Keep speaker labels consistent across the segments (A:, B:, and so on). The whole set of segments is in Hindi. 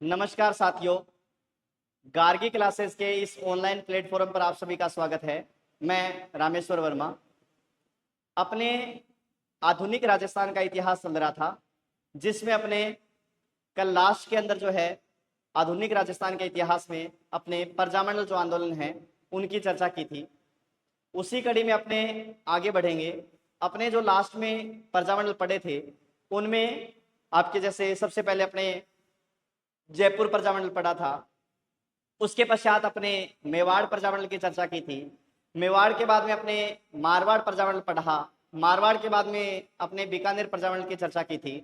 A: नमस्कार साथियों, गार्गी क्लासेस के इस ऑनलाइन प्लेटफॉर्म पर आप सभी का स्वागत है। मैं रामेश्वर वर्मा। अपने आधुनिक राजस्थान का इतिहास चल रहा था, जिसमें अपने कल लास्ट के अंदर जो है आधुनिक राजस्थान के इतिहास में अपने प्रजामंडल जो आंदोलन है उनकी चर्चा की थी। उसी कड़ी में अपने आगे बढ़ेंगे। अपने जो लास्ट में प्रजामंडल पढ़े थे उनमें आपके जैसे सबसे पहले अपने जयपुर प्रजामंडल पढ़ा था। उसके पश्चात अपने मेवाड़ प्रजामंडल की चर्चा की थी। मेवाड़ के बाद में अपने मारवाड़ प्रजामंडल पढ़ा। मारवाड़ के बाद में अपने बीकानेर प्रजामंडल की चर्चा की थी।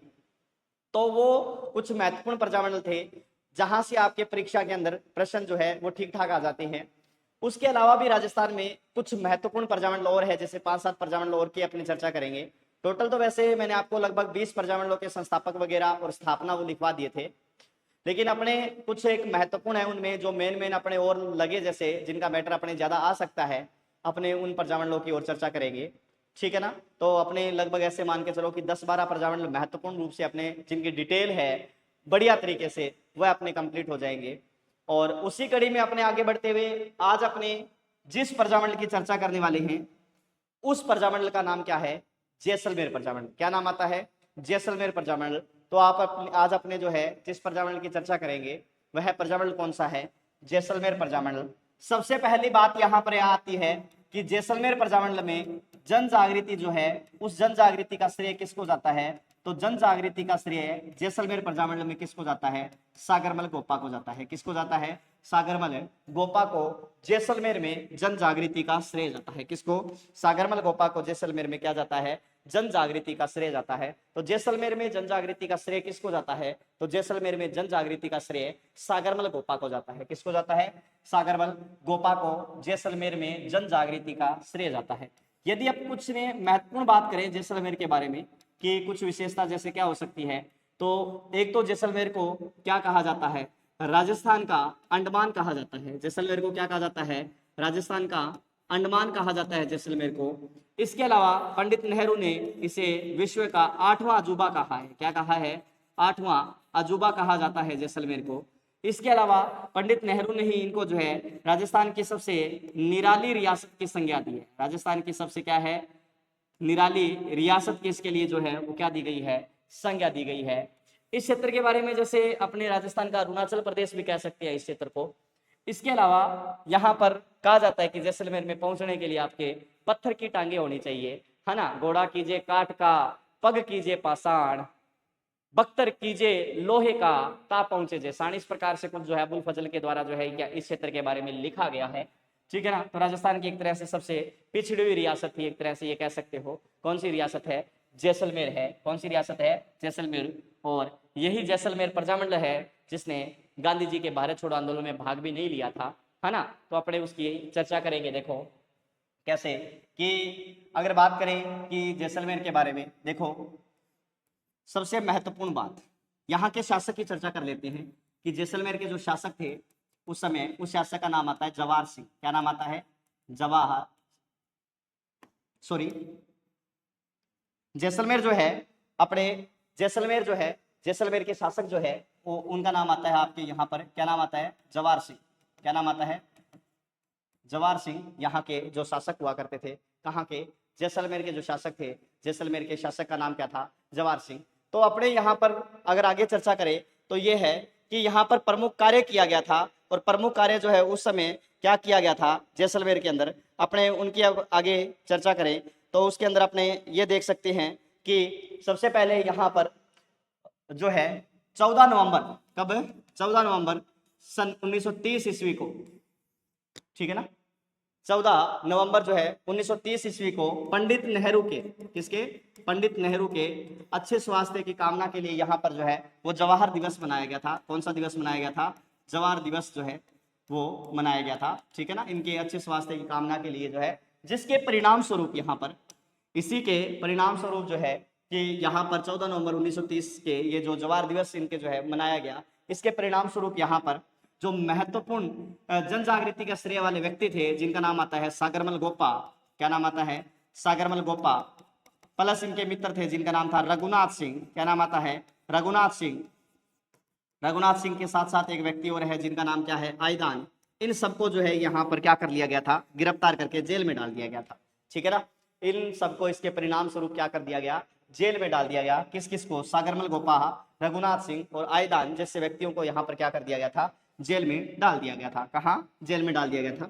A: तो वो कुछ महत्वपूर्ण प्रजामंडल थे जहां से आपके परीक्षा के अंदर प्रश्न जो है वो ठीक ठाक आ जाते हैं। उसके अलावा भी राजस्थान में कुछ महत्वपूर्ण प्रजामंडल और है, जैसे 5-7 प्रजामंडल और की अपनी चर्चा करेंगे। टोटल तो वैसे मैंने आपको लगभग 20 प्रजामंडलों के संस्थापक वगैरह और स्थापना वो लिखवा दिए थे, लेकिन अपने कुछ एक महत्वपूर्ण है उनमें जो मेन अपने और लगे, जैसे जिनका मैटर अपने ज्यादा आ सकता है, अपने उन प्रजामंडलों की ओर चर्चा करेंगे। ठीक है ना। तो अपने लगभग ऐसे मान के चलो कि 10-12 प्रजामंडल महत्वपूर्ण रूप से अपने जिनकी डिटेल है बढ़िया तरीके से वह अपने कंप्लीट हो जाएंगे। और उसी कड़ी में अपने आगे बढ़ते हुए आज अपने जिस प्रजामंडल की चर्चा करने वाले हैं उस प्रजामंडल का नाम क्या है? जैसलमेर प्रजामंडल। क्या नाम आता है? जैसलमेर प्रजामंडल। तो आप आज अपने जो है जिस प्रजामंडल की चर्चा करेंगे वह प्रजामंडल कौन सा है? जैसलमेर प्रजामंडल। सबसे पहली बात यहाँ पर आती है कि जैसलमेर प्रजामंडल में जन जागृति जो है उस जन जागृति का श्रेय किसको जाता है? तो जन जागृति का श्रेय जैसलमेर प्रजामंडल में किसको जाता है? सागरमल गोपा को जाता है। किसको जाता है? सागरमल गोपा को जैसलमेर में जन जागृति का श्रेय जाता है। किसको? सागरमल गोपा को जैसलमेर में क्या जाता है? जन जागृति का श्रेय जाता है। तो जैसलमेर में जन जागृति का श्रेय किसको जाता है? तो जैसलमेर में जन जागृति का श्रेय सागरमल गोपा को जाता है। किसको जाता है? सागरमल गोपा को जैसलमेर में जन जागृति का श्रेय जाता है। यदि अब कुछ ने महत्वपूर्ण बात करें जैसलमेर के बारे में कि कुछ विशेषता जैसे क्या हो सकती है, तो एक तो जैसलमेर को क्या कहा जाता है? राजस्थान का अंडमान कहा जाता है। जैसलमेर को क्या कहा जाता है? राजस्थान का अंडमान कहा जाता है जैसलमेर को। इसके अलावा पंडित नेहरू ने इसे विश्व का 8वां अजूबा कहा है। क्या कहा है? 8वां अजूबा कहा जाता है जैसलमेर को। इसके अलावा पंडित नेहरू ने ही इनको जो है राजस्थान की सबसे निराली रियासत की संज्ञा दी है। राजस्थान की सबसे क्या है? निराली रियासत की इसके लिए जो है वो क्या दी गई है? संज्ञा दी गई है। इस क्षेत्र के बारे में जैसे अपने राजस्थान का अरुणाचल प्रदेश भी कह सकते हैं इस क्षेत्र को। इसके अलावा यहाँ पर कहा जाता है कि जैसलमेर में पहुंचने के लिए आपके पत्थर की टांगे होनी चाहिए, है ना। घोड़ा कीजिए काठ का, पग कीजिए पाषाण, बख्तर कीजिए लोहे का, ता पहुंचे जैसान। इस प्रकार से कुछ जो है अबुल फजल के द्वारा जो है क्या इस क्षेत्र के बारे में लिखा गया है। ठीक है ना। तो राजस्थान की एक तरह से सबसे पिछड़ी हुई रियासत थी, एक तरह से ये कह सकते हो। कौन सी रियासत है? जैसलमेर है। कौन सी रियासत है? जैसलमेर। और यही जैसलमेर प्रजामंडल है जिसने गांधी जी के भारत छोड़ो आंदोलन में भाग भी नहीं लिया था, है ना। तो अपने उसकी चर्चा करेंगे। देखो कैसे कि अगर बात करें कि जैसलमेर के बारे में, देखो सबसे महत्वपूर्ण बात यहाँ के शासक की चर्चा कर लेते हैं कि जैसलमेर के जो शासक थे उस समय, उस शासक का नाम आता है जवाहर सिंह। क्या नाम आता है? जवाहर सॉरी जैसलमेर जो है अपने जैसलमेर जो है जैसलमेर के शासक जो है वो उनका नाम आता है आपके यहाँ पर क्या नाम आता है? जवाहर सिंह। क्या नाम आता है? जवाहर सिंह। यहाँ के जो शासक हुआ करते थे, कहाँ के? जैसलमेर के जो शासक थे, जैसलमेर के शासक का नाम क्या था? जवाहर सिंह। तो अपने यहाँ पर अगर आगे चर्चा करें तो ये है कि यहाँ पर प्रमुख कार्य किया गया था, और प्रमुख कार्य जो है उस समय क्या किया गया था जैसलमेर के अंदर, अपने उनकी अब आगे चर्चा करें तो उसके अंदर अपने ये देख सकते हैं कि सबसे पहले यहाँ पर जो है 14 नवंबर, कब? 14 नवंबर सन 1930 ईस्वी को, ठीक है ना। 14 नवंबर जो है 1930 ईस्वी को पंडित नेहरू के, किसके? पंडित नेहरू के अच्छे स्वास्थ्य की कामना के लिए यहाँ पर जो है वो जवाहर दिवस मनाया गया था। कौन सा दिवस मनाया गया था? जवाहर दिवस जो है वो मनाया गया था। ठीक है ना। इनके अच्छे स्वास्थ्य की कामना के लिए जो है, जिसके परिणाम स्वरूप यहाँ पर, इसी के परिणाम स्वरूप जो है कि यहाँ पर 14 नवंबर 1930 के ये जो जवाहर दिवस इनके जो है मनाया गया, इसके परिणाम स्वरूप यहाँ पर जो महत्वपूर्ण जन जागृति का श्रेय वाले व्यक्ति थे जिनका नाम आता है सागरमल गोपा। क्या नाम आता है? सागरमल गोपा। प्लस इनके मित्र थे जिनका नाम था रघुनाथ सिंह। क्या नाम आता है? रघुनाथ सिंह। रघुनाथ सिंह के साथ साथ एक व्यक्ति और है जिनका नाम क्या है, आयदान। इन सबको जो है यहाँ पर क्या कर लिया गया था, गिरफ्तार करके जेल में डाल दिया गया था। ठीक है ना, इन सबको इसके परिणाम स्वरूप क्या कर दिया गया, जेल में डाल दिया गया। किस किस को, सागरमल गोपाहा, रघुनाथ सिंह और आयदान जैसे व्यक्तियों को यहाँ पर क्या कर दिया गया था, जेल में डाल दिया गया था। कहाँ, जेल में डाल दिया गया था।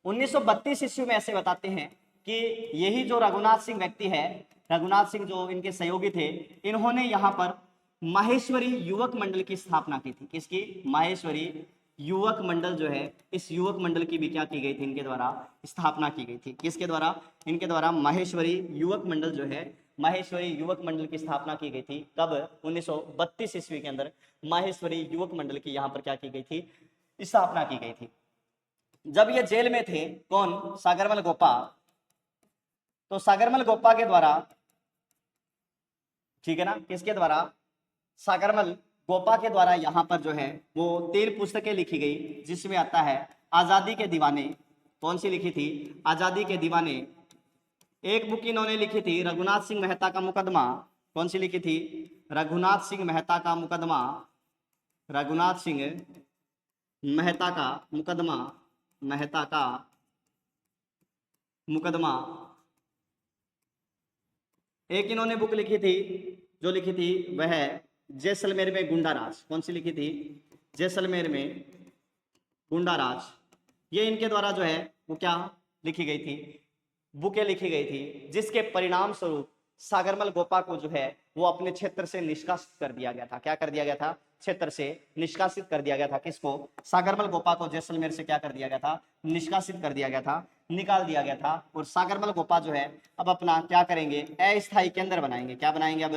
A: 1932 ईस्वी में ऐसे बताते हैं कि यही जो रघुनाथ सिंह व्यक्ति है, रघुनाथ सिंह जो इनके सहयोगी थे, इन्होंने यहाँ पर माहेश्वरी युवक मंडल की स्थापना की थी। किसकी, माहेश्वरी युवक मंडल जो है, इस युवक मंडल की भी क्या की गई थी, इनके द्वारा स्थापना की गई थी। किसके द्वारा, इनके द्वारा माहेश्वरी युवक मंडल जो है, माहेश्वरी युवक मंडल की स्थापना की गई थी। कब, 1932 ईस्वी के अंदर माहेश्वरी युवक मंडल की यहाँ पर क्या की गई थी, स्थापना की गई थी। जब ये जेल में थे, कौन, सागरमल गोपा, तो सागरमल गोपा के द्वारा, ठीक है ना, किसके द्वारा, सागरमल गोपा के द्वारा यहाँ पर जो है वो 3 पुस्तकें लिखी गई, जिसमें आता है आजादी के दीवाने। कौन सी लिखी थी, आजादी के दीवाने। एक बुक इन्होंने लिखी थी रघुनाथ सिंह मेहता का मुकदमा। कौन सी लिखी थी, रघुनाथ सिंह मेहता का मुकदमा, रघुनाथ सिंह मेहता का मुकदमा, मेहता का मुकदमा। एक इन्होंने बुक लिखी थी, जो लिखी थी वह जैसलमेर में गुंडा राज। कौन सी लिखी थी, जैसलमेर में गुंडा राज। ये इनके द्वारा जो है वो क्या लिखी गई थी, बुकें लिखी गई थी, जिसके परिणाम स्वरूप सागरमल गोपा को जो है वो अपने क्षेत्र से निष्कासित कर दिया गया था। क्या कर दिया गया था, क्षेत्र से निष्कासित कर दिया गया था। किसको, सागरमल गोपा को जैसलमेर से क्या कर दिया गया था, निष्कासित कर दिया गया था, निकाल दिया गया था। और सागरमल गोपा जो है अब अपना क्या करेंगे, अस्थायी केंद्र बनाएंगे। क्या बनाएंगे, अब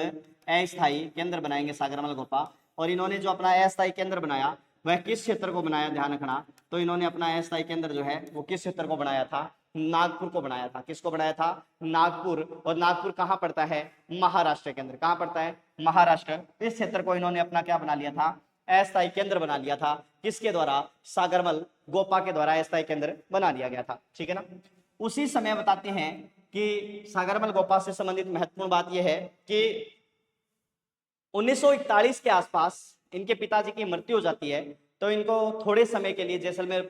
A: अस्थायी केंद्र बनाएंगे सागरमल गोपा। और इन्होंने जो अपना अस्थायी केंद्र बनाया वह किस क्षेत्र को बनाया, ध्यान रखना। तो इन्होंने अपना अस्थायी केंद्र जो है वो किस क्षेत्र को बनाया था, नागपुर को बनाया था। किसको बनाया था, नागपुर। और नागपुर कहाँ पड़ता है, महाराष्ट्र के अंदर। कहाँ पड़ता है, महाराष्ट्र। इस क्षेत्र को इन्होंने अपना क्या बना लिया था, अस्थायी केंद्र बना लिया था। किसके द्वारा, सागरमल गोपा के द्वारा अस्थायी केंद्र बना लिया गया था। ठीक है ना। उसी समय बताते हैं कि सागरमल गोपा से संबंधित महत्वपूर्ण बात यह है कि 1941 के आसपास इनके पिताजी की मृत्यु हो जाती है, तो इनको थोड़े समय के लिए जैसलमेर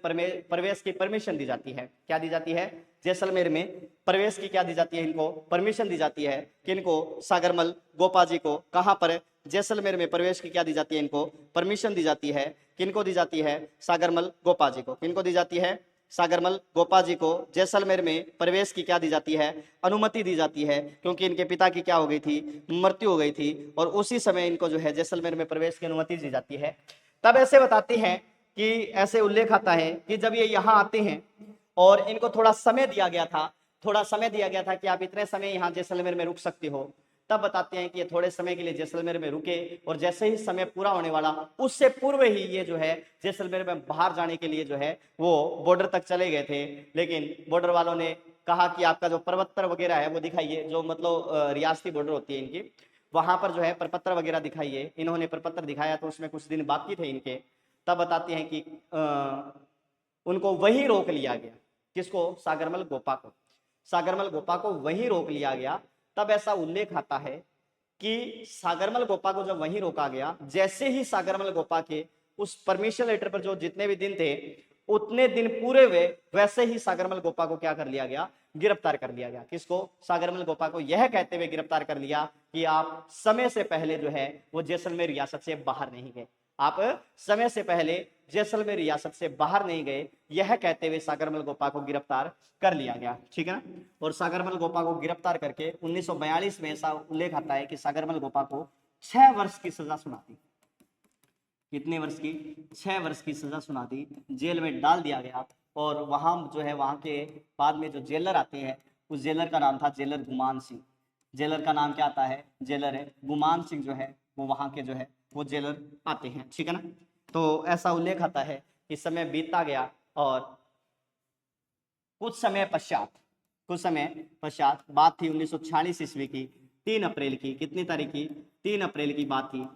A: प्रवेश की परमिशन दी जाती है। क्या दी जाती है, जैसलमेर में प्रवेश की क्या दी जाती है, इनको परमिशन दी जाती है। कि इनको सागरमल गोपा जी को कहाँ पर, जैसलमेर में प्रवेश की क्या दी जाती है, इनको परमिशन दी जाती है। किनको दी जाती है, सागरमल गोपा जी को। किनको दी जाती है, सागरमल गोपा जी को जैसलमेर में प्रवेश की क्या दी जाती है, अनुमति दी जाती है। क्योंकि इनके पिता की क्या हो गई थी, मृत्यु हो गई थी। और उसी समय इनको जो है जैसलमेर में प्रवेश की अनुमति दी जाती है। तब ऐसे बताते हैं कि ऐसे उल्लेख आता है कि जब ये यहाँ आते हैं और इनको थोड़ा समय दिया गया था, थोड़ा समय दिया गया था कि आप इतने समय यहाँ जैसलमेर में रुक सकते हो। तब बताते हैं कि ये थोड़े समय के लिए जैसलमेर में रुके और जैसे ही समय पूरा होने वाला उससे पूर्व ही ये जो है जैसलमेर में बाहर जाने के लिए जो है वो बॉर्डर तक चले गए थे। लेकिन बॉर्डर वालों ने कहा कि आपका जो प्रपत्र वगैरह है वो दिखाइए, जो मतलब रियासती बॉर्डर होती है इनकी, वहां पर जो है प्रपत्र वगैरह दिखाइए। इन्होंने प्रपत्र दिखाया तो उसमें कुछ दिन बाकी थे इनके। तब बताते हैं कि उनको वही रोक लिया गया। किसको, सागरमल गोपा को। सागरमल गोपा को वही रोक लिया गया। तब ऐसा उल्लेख आता है कि सागरमल गोपा को जब वहीं रोका गया, जैसे ही सागरमल गोपा के उस परमिशन लेटर पर जो जितने भी दिन थे उतने दिन पूरे हुए, वैसे ही सागरमल गोपा को क्या कर लिया गया, गिरफ्तार कर लिया गया। किसको, सागरमल गोपा को, यह कहते हुए गिरफ्तार कर लिया कि आप समय से पहले जो है वो जैसलमेर रियासत से बाहर नहीं गए, आप समय से पहले जैसलमेर रियासत से बाहर नहीं गए, यह कहते हुए सागरमल गोपा को गिरफ्तार कर लिया गया। ठीक है ना। और सागरमल गोपा को गिरफ्तार करके 1942 में ऐसा उल्लेख आता है कि सागरमल गोपा को 6 वर्ष की सजा सुना दी। कितने वर्ष की, 6 वर्ष की सजा सुना दी, जेल में डाल दिया गया। और वहां जो है वहां के बाद में जो जेलर आते हैं, उस जेलर का नाम था जेलर गुमान सिंह। जेलर का नाम क्या आता है, जेलर है गुमान सिंह जो है वो वहां के जो है वो जेलर आते हैं। ठीक है ना। तो ऐसा उल्लेख आता है कि समय बीतता गया और कुछ समय पश्चात बात थी 1946 ईस्वी की 3 अप्रैल की। कितनी तारीख की, 3 अप्रैल की बात थी।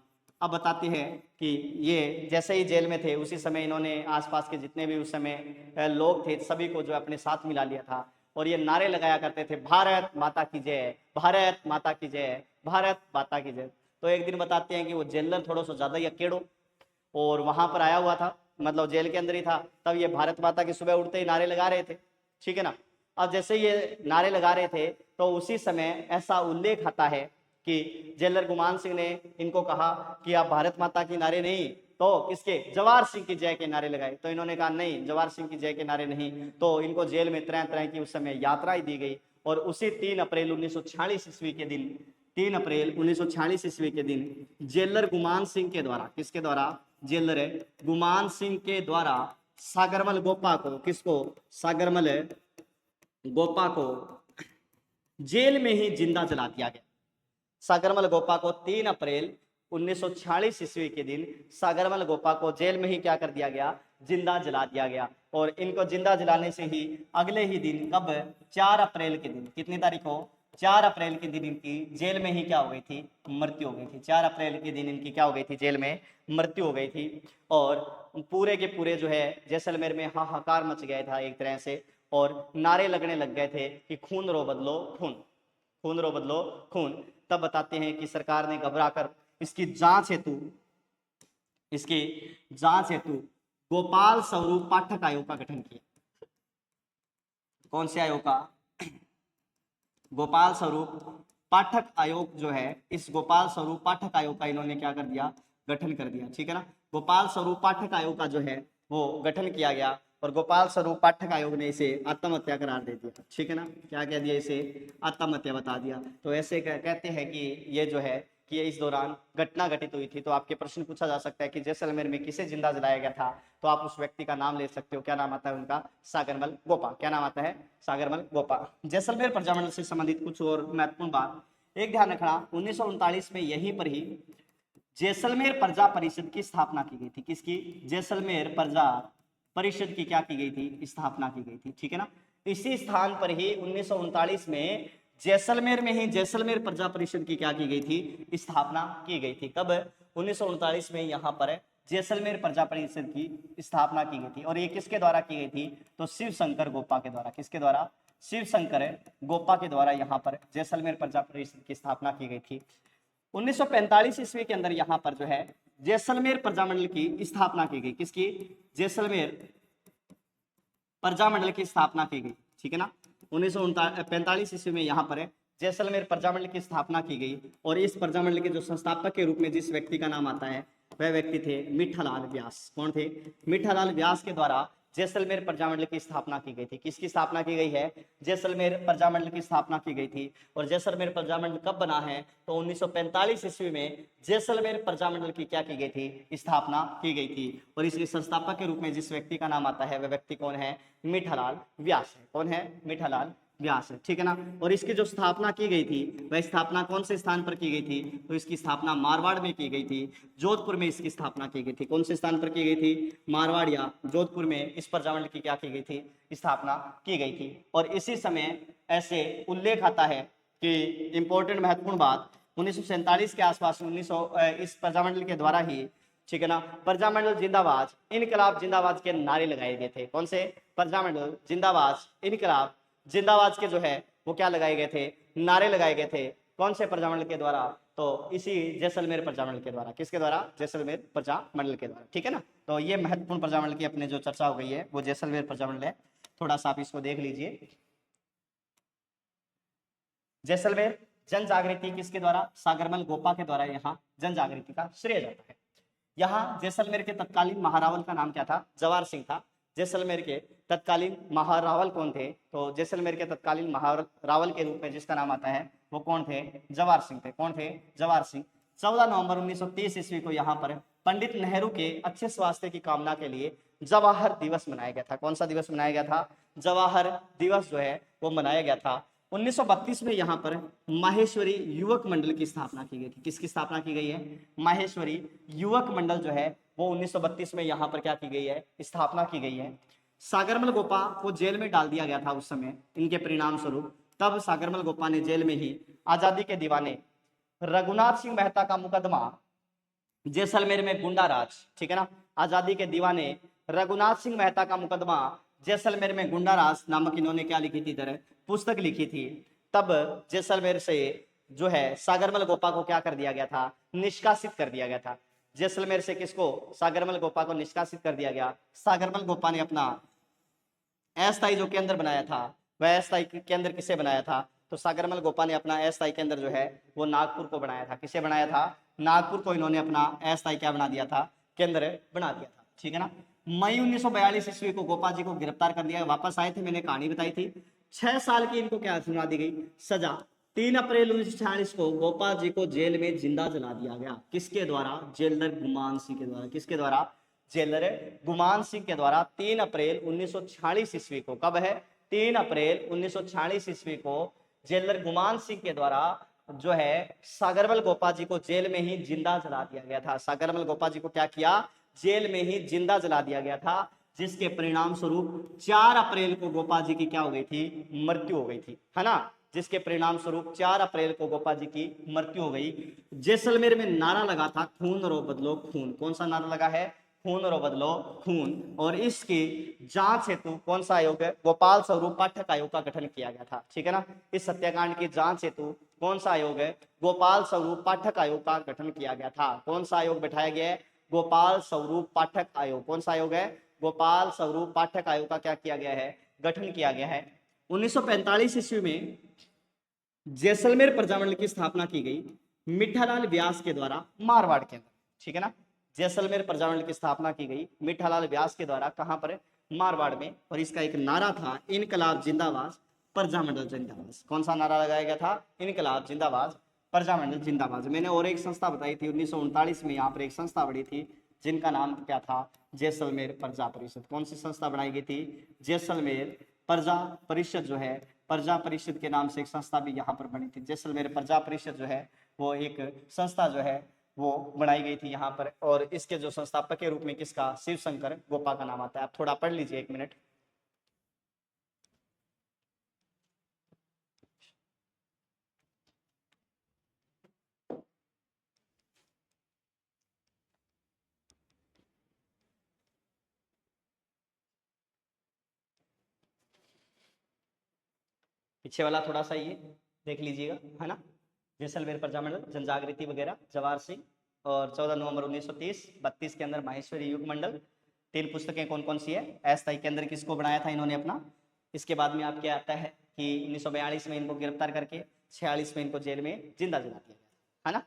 A: अब बताते हैं कि ये जैसे ही जेल में थे उसी समय इन्होंने आसपास के जितने भी उस समय लोग थे सभी को जो अपने साथ मिला लिया था और ये नारे लगाया करते थे, भारत माता की जय, भारत माता की जय, भारत माता की जय। तो एक दिन बताते हैं कि वो जेलर थोड़ा सा ज्यादा ही अकेड़ो और वहां पर आया हुआ था, मतलब जेल के अंदर ही था। तब ये भारत माता की सुबह उठते ही नारे लगा रहे थे, ठीक है ना। अब जैसे ये नारे लगा रहे थे तो उसी समय ऐसा उल्लेख आता है कि जेलर गुमान सिंह ने इनको कहा कि आप भारत माता की नारे नहीं तो किसके, जवाहर सिंह की जय के नारे लगाए। तो इन्होंने कहा नहीं, जवाहर सिंह की जय के नारे नहीं। तो इनको जेल में तरह तरह की उस समय यात्राएं दी गई। और उसी 3 अप्रैल 1946 ईस्वी के दिन, 3 अप्रैल 1946 ईस्वी के दिन जेलर गुमान सिंह के द्वारा, किसके द्वारा, जेलर गुमान सिंह के द्वारा सागरमल गोपा को, किसको, सागरमल गोपा को जेल में ही जिंदा जला दिया गया। सागरमल गोपा को 3 अप्रैल 1946 ईस्वी के दिन सागरमल गोपा को जेल में ही क्या कर दिया गया, जिंदा जला दिया गया। और इनको जिंदा जलाने से ही अगले ही दिन, कब, 4 अप्रैल के दिन, कितनी तारीख को, 4 अप्रैल के दिन इनकी जेल में ही क्या हो गई थी, मृत्यु हो गई थी। 4 अप्रैल के दिन इनकी क्या हो गई थी, जेल में मृत्यु हो गई थी। और पूरे के पूरे जो है जैसलमेर में हाहाकार मच गया था एक तरह से, और नारे लगने लग गए थे कि खून रो बदलो खून, खून रो बदलो खून। तब बताते हैं कि सरकार ने घबराकर इसकी जांच हेतु गोपाल स्वरूप पाठक आयोग का गठन किया। कौन से आयोग का, गोपाल स्वरूप पाठक आयोग जो है, इस गोपाल स्वरूप पाठक आयोग का इन्होंने क्या कर दिया, गठन कर दिया, ठीक है ना। गोपाल स्वरूप पाठक आयोग का जो है वो गठन किया गया और गोपाल स्वरूप पाठक आयोग ने इसे आत्महत्या करार दे दिया, ठीक है ना। क्या कह दिया, इसे आत्महत्या बता दिया। तो ऐसे कहते हैं कि ये जो है कि ये इस दौरान घटना घटित हुई थी। तो आपके प्रश्न पूछा जा सकता है कि जैसलमेर में किसे जिंदा जलाया गया था, तो आप उस व्यक्ति का नाम ले सकते हो। क्या नाम आता है उनका, सागरमल गोपा। क्या नाम आता है, सागरमल गोपा। जैसलमेर प्रजामंडल से संबंधित कुछ और महत्वपूर्ण बात, एक ध्यान रखना, 1939 में यहीं पर ही जैसलमेर प्रजा परिषद की स्थापना की गई थी। किसकी, जैसलमेर प्रजा परिषद की क्या की गई थी, स्थापना की गई थी, ठीक है ना। इसी स्थान पर ही 1939 में जैसलमेर में ही जैसलमेर प्रजा परिषद की क्या की गई थी, स्थापना की गई थी। कब, 1939 में यहाँ पर जैसलमेर प्रजा परिषद की स्थापना की गई थी। और ये किसके द्वारा की गई थी, तो शिव शंकर गोपा के द्वारा। किसके द्वारा, शिव शंकर गोपा के द्वारा यहाँ पर जैसलमेर प्रजा परिषद की स्थापना की गई थी। 1945 ईस्वी के अंदर यहाँ पर जो है जैसलमेर प्रजामंडल की स्थापना की गई। किसकी, जैसलमेर प्रजामंडल की स्थापना की गई, ठीक है ना। 1945 ईस्वी में यहाँ पर जैसलमेर प्रजामंडल की स्थापना की गई। और इस प्रजामंडल के जो संस्थापक के रूप में जिस व्यक्ति का नाम आता है वह व्यक्ति थे मिठालाल व्यास। कौन थे, मिठालाल व्यास के द्वारा जैसलमेर प्रजामंडल की स्थापना की गई थी। किसकी स्थापना की गई है, जैसलमेर प्रजामंडल की स्थापना की गई थी। और जैसलमेर प्रजामंडल कब बना है, तो 1945 ईस्वी में जैसलमेर प्रजामंडल की क्या की गई थी, स्थापना की गई थी। और इसके संस्थापक के रूप में जिस व्यक्ति का नाम आता है वह व्यक्ति कौन है, मिठालाल व्यास है। कौन है, मिठालाल व्यास है, ठीक है ना। और इसकी जो स्थापना की गई थी वह स्थापना कौन से स्थान पर की गई थी, तो इसकी स्थापना मारवाड़ में की गई थी, जोधपुर में इसकी स्थापना की गई थी। कौन से स्थान पर की गई थी, मारवाड़ या जोधपुर में इस प्रजामंडल की क्या की गई थी, स्थापना की गई थी। और इसी समय ऐसे उल्लेख आता है कि इंपॉर्टेंट महत्वपूर्ण बात, 1947 के आसपास 1900 इस प्रजामंडल के द्वारा ही, ठीक है ना, प्रजामंडल जिंदाबाद इनकलाब जिंदाबाद के नारे लगाए गए थे। कौन से, प्रजामंडल जिंदाबाद इनकलाब जिंदाबाद के जो है वो क्या लगाए गए थे, नारे लगाए गए थे। कौन से प्रजामंडल के द्वारा, तो इसी जैसलमेर प्रजामंडल के द्वारा। किसके द्वारा, जैसलमेर प्रजामंडल के द्वारा, ठीक है ना। तो ये महत्वपूर्ण प्रजामंडल की अपने जो चर्चा हो गई है वो जैसलमेर प्रजामंडल है। थोड़ा सा आप इसको देख लीजिए। जैसलमेर जन जागृति किसके द्वारा, सागरमल गोपा के द्वारा यहाँ जन जागृति का श्रेय जाता है। यहाँ जैसलमेर के तत्कालीन महारावल का नाम क्या था, जवाहर सिंह था। जैसलमेर के तत्कालीन महारावल कौन थे, तो जैसलमेर के तत्कालीन महारावल के रूप में जिसका नाम आता है वो कौन थे, जवाहर सिंह थे। कौन थे, जवाहर सिंह। 14 नवंबर 1930 ईस्वी को यहाँ पर पंडित नेहरू के अच्छे स्वास्थ्य की कामना के लिए जवाहर दिवस मनाया गया था। कौन सा दिवस मनाया गया था, जवाहर दिवस जो है वो मनाया गया था। 1932 में यहाँ पर माहेश्वरी युवक मंडल की स्थापना की गई थी। किसकी स्थापना की गई है, माहेश्वरी युवक मंडल जो है वो 1932 में यहाँ पर क्या की गई है, स्थापना की गई है। सागरमल गोपा को जेल में डाल दिया गया था उस समय इनके परिणाम स्वरूप। तब सागरमल गोपा ने जेल में ही आजादी के दीवाने रघुनाथ सिंह मेहता का मुकदमा जैसलमेर में गुंडा राज, ठीक है ना, आजादी के दीवाने रघुनाथ सिंह मेहता का मुकदमा जैसलमेर में गुंडा राज नामक इन्होंने क्या लिखी थी, इधर पुस्तक लिखी थी। तब जैसलमेर से जो है सागरमल गोपा को क्या कर दिया गया था, निष्कासित कर दिया गया था। जैसलमेर से किसको, सागरमल गोपा को निष्कासित कर दिया गया। सागरमल गोपा ने अपना अस्थायी जो केंद्र बनाया था, वह अस्थायी केंद्र किसे बनाया था, तो सागरमल गोपा ने अपना अस्थायी केंद्र जो है वो नागपुर को बनाया था। किसे बनाया था, नागपुर को इन्होंने अपना अस्थायी क्या बना दिया था, केंद्र बना दिया था। ठीक है ना। मई 1942 ईस्वी को गोपा जी को गिरफ्तार कर दिया, वापस आए थे, मैंने कहानी बताई थी। 6 साल की इनको क्या सुना दी गई, सजा। 3 अप्रैल 1946 को गोपा जी को जेल में जिंदा जला दिया गया। किसके द्वारा, जेलर गुमान सिंह के द्वारा। किसके द्वारा, जेलर गुमान सिंह के द्वारा 3 अप्रैल 1946 ईस्वी को। कब है, 3 अप्रैल 1946 ईस्वी को जेलर गुमान सिंह के द्वारा जो है सागरमल गोपा जी को जेल में ही जिंदा जला दिया गया था। सागरमल गोपा जी को क्या किया, जेल में ही जिंदा जला दिया गया था, जिसके परिणाम स्वरूप 4 अप्रैल को गोपा जी की क्या हो गई थी, मृत्यु हो गई थी, है ना। जिसके परिणाम स्वरूप 4 अप्रैल को गोपा जी की मृत्यु हो गई। जैसलमेर में नारा लगा था, खून रो बदलो खून। कौन सा नारा लगा है, खून रो बदलो खून। और इसकी जांच हेतु कौन सा आयोग है, गोपाल स्वरूप पाठक आयोग का गठन किया गया था। ठीक है ना। इस हत्याकांड की जांच हेतु कौन सा आयोग है, गोपाल स्वरूप पाठक आयोग का गठन किया गया था। कौन सा आयोग बैठाया गया है, गोपाल स्वरूप पाठक आयोग। कौन सा आयोग है, गोपाल स्वरूप पाठक आयोग का क्या किया गया है, गठन किया गया है। 1945 ईस्वी में जैसलमेर प्रजामंडल की स्थापना की गई मिठालाल व्यास के द्वारा मारवाड़ के अंदर। ठीक है ना। जैसलमेर प्रजामंडल की स्थापना की गई मिठालाल व्यास के द्वारा, कहां पर, मारवाड़ में। और इसका एक नारा था, इनकलाब जिंदाबाद प्रजामंडल जिंदाबाद। कौन सा नारा लगाया गया था, इनकलाब जिंदाबाद प्रजामंडल जिंदाबाद। मैंने और एक संस्था बताई थी 1939 में, यहाँ पर एक संस्था बड़ी थी जिनका नाम क्या था, जैसलमेर प्रजा परिषद। कौन सी संस्था बनाई गई थी, जैसलमेर प्रजा परिषद जो है, प्रजा परिषद के नाम से एक संस्था भी यहाँ पर बनी थी। जैसलमेर प्रजा परिषद जो है वो एक संस्था जो है वो बनाई गई थी यहाँ पर। और इसके जो संस्थापक के रूप में किसका, शिव शंकर गोपा का नाम आता है। आप थोड़ा पढ़ लीजिए, 1 मिनट। पीछे वाला थोड़ा सा ये देख लीजिएगा, है ना। जैसलमेर प्रजामंडल, जनजागृति वगैरह, जवाहर सिंह। और 14 नवंबर 1930, 32 के अंदर माहेश्वरी युग मंडल। 3 पुस्तकें कौन कौन सी है, अस्थायी केंद्र किसको बनाया था इन्होंने अपना। इसके बाद में आपके आता है कि 1942 में इनको गिरफ्तार करके 46 में इनको जेल में जिंदा जला दिया गया, है ना।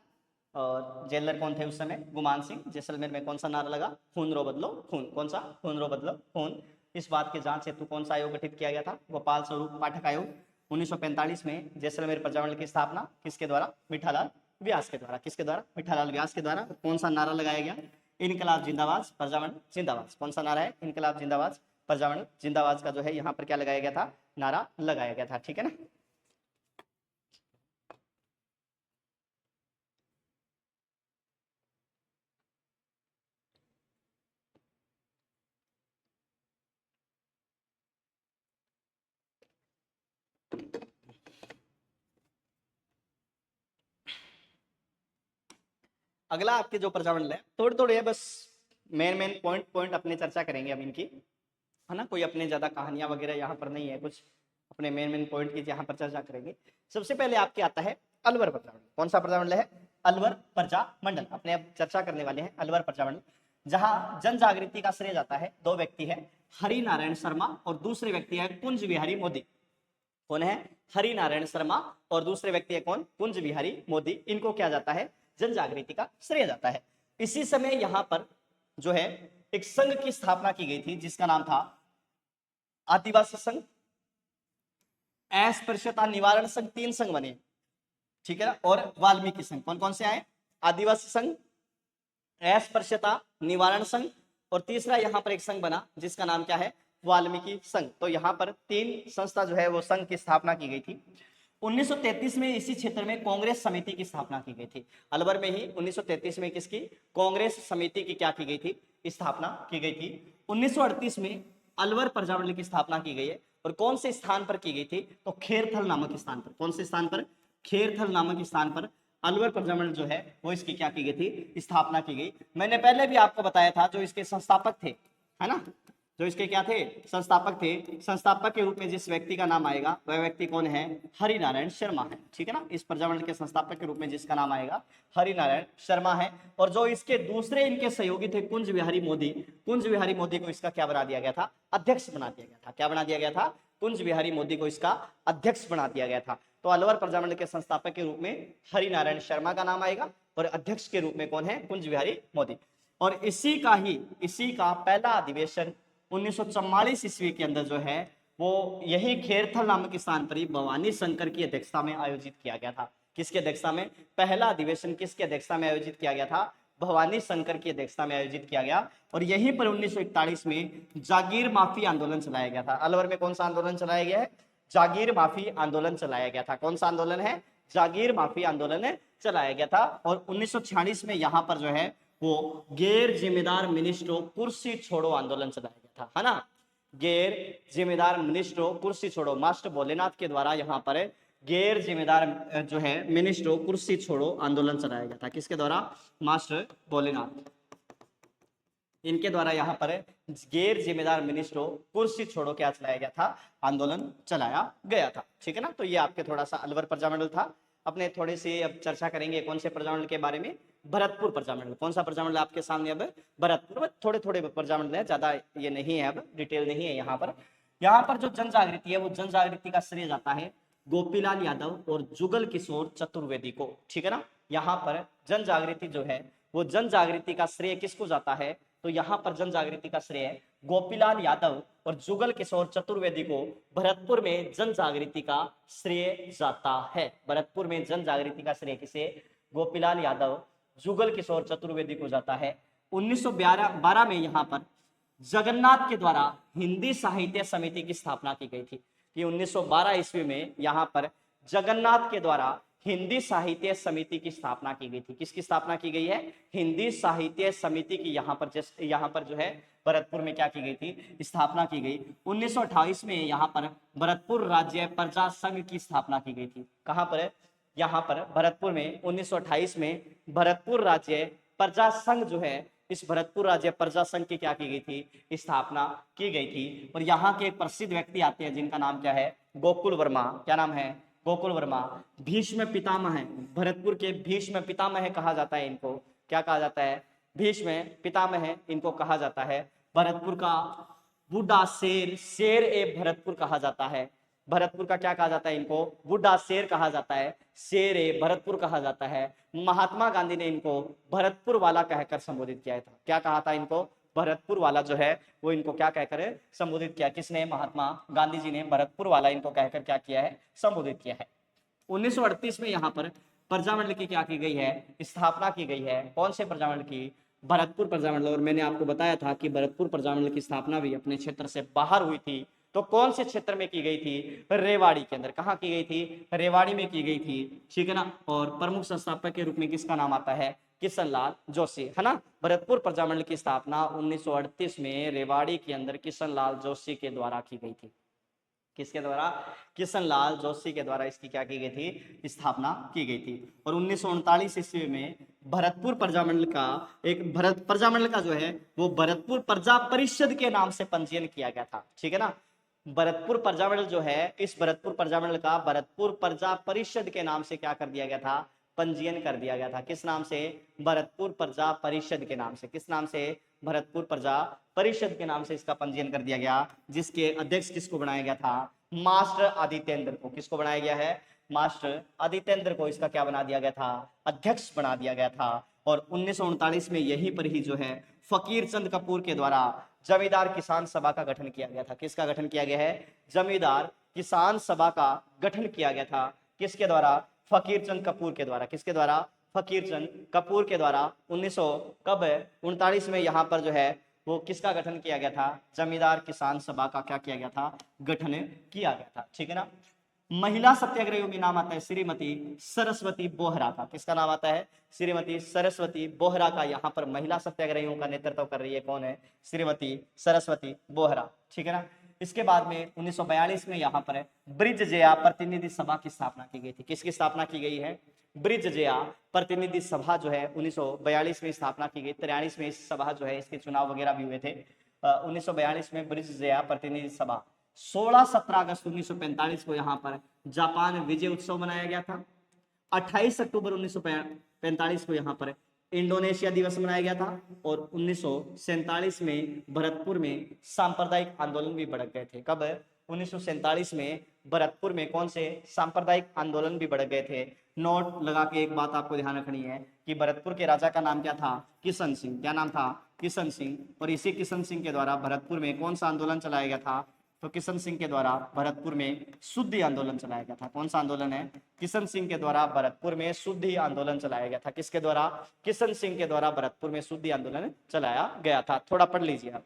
A: और जेलर कौन थे उस समय, गुमान सिंह। जैसलमेर में कौन सा नारा लगा, खून रो बदलो खून। कौन सा, खून रो बदलो खून। इस बात की जांच हेतु कौन सा आयोग गठित किया गया था, गोपाल स्वरूप पाठक आयोग। 1945 में जैसलमेर प्रजामंडल की स्थापना किसके द्वारा, मिठालाल व्यास के द्वारा। किसके द्वारा, मिठालाल व्यास के द्वारा। कौन सा नारा लगाया गया, इनकलाब जिंदाबाद प्रजामंडल जिंदाबाद। कौन सा नारा है, इनकलाब जिंदाबाद प्रजामंडल जिंदाबाद का जो है यहाँ पर क्या लगाया गया था, नारा लगाया गया था। ठीक है ना। अगला आपके जो प्रजामंडल है, थोड़े थोड़े है बस, मेन मेन पॉइंट अपने चर्चा करेंगे अब इनकी, है ना। कोई अपने ज्यादा कहानियां वगैरह यहाँ पर नहीं है, कुछ अपने मेन मेन पॉइंट की यहाँ पर चर्चा करेंगे। सबसे पहले आपके आता है अलवर प्रजामंडल। कौन सा प्रजामंडल है, अलवर प्रजामंडल। अपने अब चर्चा करने वाले हैं अलवर प्रजामंडल, जहां जन जागृति का श्रेय जाता है। 2 व्यक्ति है, हरि नारायण शर्मा और दूसरे व्यक्ति है कुंज बिहारी मोदी। कौन है, हरि नारायण शर्मा और दूसरे व्यक्ति है कौन, कुंज बिहारी मोदी। इनको क्या जाता है, जन जागृति का श्रेय जाता है। इसी समय यहां पर जो है एक संघ की स्थापना की गई थी जिसका नाम था आदिवासी संघ, अस्पृश्यता निवारण संघ। 3 संघ बने, ठीक है ना। और वाल्मीकि संघ। कौन कौन से आए, आदिवासी संघ, अस्पृश्यता निवारण संघ, और तीसरा यहां पर एक संघ बना जिसका नाम क्या है, वाल्मीकि संघ। तो यहाँ पर 3 संस्था जो है वो संघ की स्थापना की गई थी। 1933 में इसी क्षेत्र में कांग्रेस समिति की स्थापना की गई थी। अलवर में ही 1933 में किसकी, कांग्रेस समिति की क्या की गई थी, स्थापना की गई थी। 1938 में अलवर प्रजामंडल की स्थापना की गई है। और कौन से स्थान पर की गई थी, तो खेरथल नामक स्थान पर। कौन से स्थान पर, खेरथल नामक स्थान पर अलवर प्रजामंडल जो है वो इसकी क्या की गई थी, स्थापना की गई। मैंने पहले भी आपको बताया था जो इसके संस्थापक थे, है ना, जो इसके क्या थे, संस्थापक थे। संस्थापक के रूप में जिस व्यक्ति का नाम आएगा वह व्यक्ति कौन है, हरिनारायण शर्मा है। ठीक है ना, इस प्रजामंडल के संस्थापक के रूप में जिसका नाम आएगा हरिनारायण शर्मा है। और जो इसके दूसरे इनके सहयोगी थे कुंज बिहारी मोदी, कुंज बिहारी मोदी को इसका क्या बना दिया गया था, अध्यक्ष बना दिया गया था। क्या बना दिया गया था, कुंज बिहारी मोदी को इसका अध्यक्ष बना दिया गया था। तो अलवर प्रजामंडल के संस्थापक के रूप में हरिनारायण शर्मा का नाम आएगा और अध्यक्ष के रूप में कौन है, कुंज बिहारी मोदी। और इसी का पहला अधिवेशन 1944 ईस्वी के अंदर जो है वो यही खेरथल नामक स्थान पर ही भवानी शंकर की अध्यक्षता में आयोजित किया गया था। किसकी अध्यक्षता में, पहला अधिवेशन किसकी अध्यक्षता में आयोजित किया गया था, भवानी शंकर की अध्यक्षता में आयोजित किया गया। और यहीं पर 1941 में जागीर माफी आंदोलन चलाया गया था। अलवर में कौन सा आंदोलन चलाया गया है, जागीर माफी आंदोलन चलाया गया था। कौन सा आंदोलन है, जागीर माफी आंदोलन चलाया गया था। और 1946 में यहाँ पर जो है वो गैर जिम्मेदार मिनिस्ट्रो कुर्सी छोड़ो आंदोलन चलाया गया था, है ना। गैर जिम्मेदार मिनिस्ट्रो कुर्सी छोड़ो, मास्टर भोलेनाथ के द्वारा यहाँ पर गैर जिम्मेदार जो है मिनिस्ट्रो कुर्सी छोड़ो आंदोलन चलाया गया था। किसके द्वारा, मास्टर भोलेनाथ, इनके द्वारा यहाँ पर गैर जिम्मेदार मिनिस्ट्रो कुर्सी छोड़ो क्या चलाया गया था, आंदोलन चलाया गया था। ठीक है ना, तो ये आपके थोड़ा सा अलवर प्रजामंडल था। अपने थोड़ी सी अब चर्चा करेंगे कौन से प्रजामंडल के बारे में, भरतपुर प्रजामंडल। कौन सा प्रजामंडल आपके सामने, अब भरतपुर। थोड़े थोड़े प्रजामंडल है, ज्यादा ये नहीं है, अब डिटेल नहीं है यहाँ पर। यहाँ पर जो जन जागृति है वो जन जागृति का श्रेय जाता है गोपीलाल यादव और जुगल किशोर चतुर्वेदी को। ठीक है ना, यहाँ पर जन जागृति जो है वो जन जागृति का श्रेय किसको जाता है, तो यहाँ पर जन जागृति का श्रेय गोपीलाल यादव और जुगल किशोर चतुर्वेदी को भरतपुर में जन जागृति का श्रेय जाता है। भरतपुर में जन जागृति का श्रेय किसे, गोपीलाल यादव जुगल किशोर चतुर्वेदी को जाता है। 1912 में यहाँ पर जगन्नाथ के द्वारा हिंदी साहित्य समिति की स्थापना की गई थी। कि 1912 ईस्वी में यहाँ पर जगन्नाथ के द्वारा हिंदी साहित्य समिति की स्थापना की गई थी। किसकी स्थापना की गई है, हिंदी साहित्य समिति की यहाँ पर जो है भरतपुर में क्या की गई थी, स्थापना की गई। 1928 में यहाँ पर भरतपुर राज्य प्रजा संघ की स्थापना की गई थी। कहाँ पर, यहाँ पर भरतपुर में 1928 में भरतपुर राज्य प्रजा संघ जो है, इस भरतपुर राज्य प्रजा संघ की क्या की गई थी, स्थापना की गई थी। और यहाँ के एक प्रसिद्ध व्यक्ति आते हैं जिनका नाम क्या है, गोकुल वर्मा। क्या नाम है, गोकुल वर्मा। भीष्म पितामह है, भरतपुर के भीष्म पितामह कहा जाता है इनको। क्या कहा जाता है, भीष्म पितामह इनको कहा जाता है। भरतपुर का बूढ़ा शेर, शेर ए भरतपुर कहा जाता है। भरतपुर का क्या कहा जाता है इनको, बूढ़ा शेर कहा जाता है, शेर ए भरतपुर कहा जाता है। महात्मा गांधी ने इनको भरतपुर वाला कहकर संबोधित किया था। क्या कहा था इनको, भरतपुर वाला जो है वो इनको क्या कहकर संबोधित किया, किसने, महात्मा गांधी जी ने भरतपुर वाला इनको कहकर क्या किया है, संबोधित किया है। 1938 में यहाँ पर प्रजामंडल की क्या की गई है, स्थापना की गई है। कौन से प्रजामंडल की, भरतपुर प्रजामंडल। और मैंने आपको बताया था कि भरतपुर प्रजामंडल की स्थापना भी अपने क्षेत्र से बाहर हुई थी। तो कौन से क्षेत्र में की गई थी, रेवाड़ी के अंदर। कहाँ की गई थी, रेवाड़ी में की गई थी। ठीक है ना, और प्रमुख संस्थापक के रूप में किसका नाम आता है, किशनलाल जोशी, है ना। भरतपुर प्रजामंडल की स्थापना 1938 में रेवाड़ी के अंदर किशनलाल जोशी के द्वारा की गई थी। किसके द्वारा, किशनलाल जोशी के द्वारा इसकी क्या की गई थी, स्थापना की गई थी। और 1939 ईस्वी में भरतपुर प्रजामंडल का प्रजामंडल का जो है वो भरतपुर प्रजा परिषद के नाम से पंजीयन किया गया था। ठीक है ना, भरतपुर प्रजामंडल जो है, इस भरतपुर प्रजामंडल का भरतपुर प्रजा परिषद के नाम से क्या कर दिया गया था, पंजीयन कर दिया गया था। किस नाम से, भरतपुर प्रजा परिषद के नाम से। किस नाम से, भरतपुर प्रजा परिषद के नाम से इसका पंजीयन कर दिया गया। जिसके अध्यक्ष किसको बनाया गया था, मास्टर आदित्येंद्र को। किसको बनाया गया है, मास्टर आदित्येंद्र को इसका क्या बना दिया गया था, अध्यक्ष बना दिया गया था। और 1939 में यहीं पर ही जो है फकीर चंद कपूर के द्वारा जमींदार किसान सभा का गठन किया गया था। किसका गठन किया गया है, जमींदार किसान सभा का गठन किया गया था। किसके द्वारा, फकीर चंद कपूर के द्वारा। किसके द्वारा, फकीर चंद कपूर के द्वारा 1939 में यहाँ पर जो है वो किसका गठन किया गया था, जमींदार किसान सभा का क्या किया गया था, गठन किया गया था। ठीक है ना। महिला सत्याग्रहियों में नाम आता है श्रीमती सरस्वती बोहरा का। किसका नाम आता है, श्रीमती सरस्वती बोहरा का। यहाँ पर महिला सत्याग्रहियों का नेतृत्व कर रही है कौन है, श्रीमती सरस्वती बोहरा। ठीक है ना। इसके बाद में 1942 में यहाँ पर ब्रिज जया प्रतिनिधि सभा की स्थापना की गई थी। किसकी स्थापना की गई है, ब्रिज जया प्रतिनिधि सभा जो है 1942 में स्थापना की गई। 43 में इस सभा जो है इसके चुनाव वगैरह भी हुए थे। 1942 में ब्रिज जया प्रतिनिधि सभा। 16-17 अगस्त 1945 को यहाँ पर जापान विजय उत्सव मनाया गया था। 28 अक्टूबर 1945 को यहाँ पर इंडोनेशिया दिवस मनाया गया था। और 1947 में भरतपुर में सांप्रदायिक आंदोलन भी भड़क गए थे। कब? 1947 में भरतपुर में कौन से सांप्रदायिक आंदोलन भी भड़क गए थे। नोट लगा के एक बात आपको ध्यान रखनी है कि भरतपुर के राजा का नाम क्या था? किशन सिंह। क्या नाम था? किशन सिंह। और इसी किशन सिंह के द्वारा भरतपुर में कौन सा आंदोलन चलाया गया था? तो किशन सिंह के द्वारा भरतपुर में शुद्धि आंदोलन चलाया गया था। कौन सा आंदोलन है? किशन सिंह के द्वारा भरतपुर में शुद्धि आंदोलन चलाया गया था। किसके द्वारा? किशन सिंह के द्वारा भरतपुर में शुद्धि आंदोलन चलाया गया था। थोड़ा पढ़ लीजिए आप।